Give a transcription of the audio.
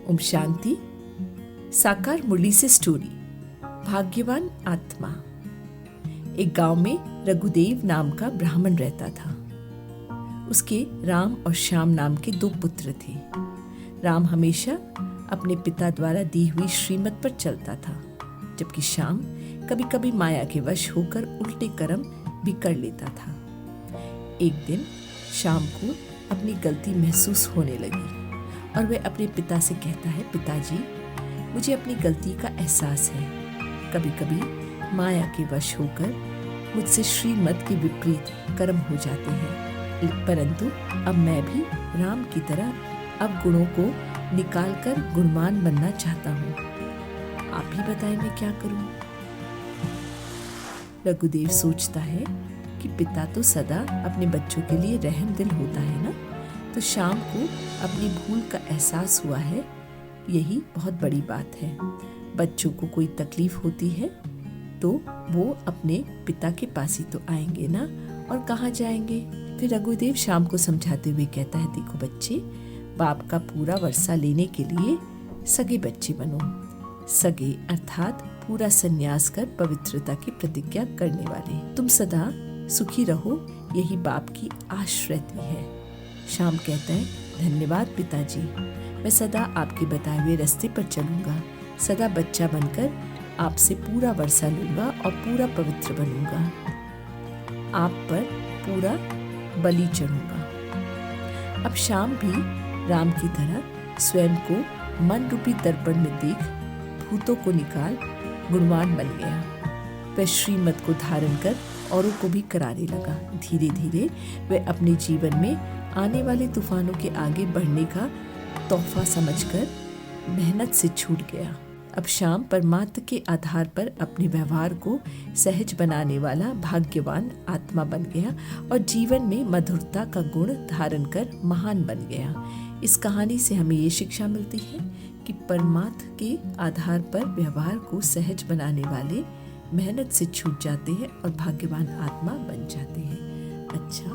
ओम शांति। साकार मुरली से स्टोरी। भाग्यवान आत्मा। एक गांव में रघुदेव नाम का ब्राह्मण रहता था। उसके राम और श्याम नाम के 2 पुत्र थे। राम हमेशा अपने पिता द्वारा दी हुई श्रीमत पर चलता था, जबकि श्याम कभी कभी माया के वश होकर उल्टे कर्म भी कर लेता था। एक दिन श्याम को अपनी गलती महसूस होने लगी और वह अपने पिता से कहता है, पिताजी, मुझे अपनी गलती का एहसास है। कभी कभी माया के वश होकर मुझसे श्रीमत के विपरीत कर्म हो जाते हैं, परंतु अब मैं भी राम की तरह अब गुणों को निकालकर गुणवान बनना चाहता हूँ। आप ही बताएं मैं क्या करूँ। रघुदेव सोचता है कि पिता तो सदा अपने बच्चों के लिए रहमदिल होता है ना, तो श्याम को अपनी भूल का एहसास हुआ है। यही बहुत बड़ी बात है। बच्चों को कोई तकलीफ होती है तो वो अपने पिता के पास ही तो आएंगे ना, और कहाँ जाएंगे। फिर रघुदेव श्याम को समझाते हुए कहता है, देखो बच्चे, बाप का पूरा वर्षा लेने के लिए सगे बच्चे बनो। सगे अर्थात पूरा संन्यास कर पवित्रता की प्रतिज्ञा करने वाले। तुम सदा सुखी रहो, यही बाप की आश रहती है। श्याम कहता है, धन्यवाद पिताजी, मैं सदा आपके बताए हुए रास्ते पर चलूंगा। सदा बच्चा बनकर आपसे पूरा वर्षा लूंगा और पूरा पवित्र बनूंगा। आप पर पूरा बलि चढ़ूंगा। अब श्याम भी राम की तरह स्वयं को मन रूपी दर्पण में देख भूतों को निकाल गुणवान बन गया। वह श्रीमत को धारण कर औरों को भी कराने लगा। धीरे धीरे वह अपने जीवन में आने वाले तूफानों के आगे बढ़ने का तोहफा समझकर मेहनत से छूट गया। अब श्याम परमात्मा के आधार पर अपने व्यवहार को सहज बनाने वाला भाग्यवान आत्मा बन गया और जीवन में मधुरता का गुण धारण कर महान बन गया। इस कहानी से हमें ये शिक्षा मिलती है कि परमात्मा के आधार पर व्यवहार को सहज बनाने वाले मेहनत से छूट जाते हैं और भाग्यवान आत्मा बन जाते हैं। अच्छा,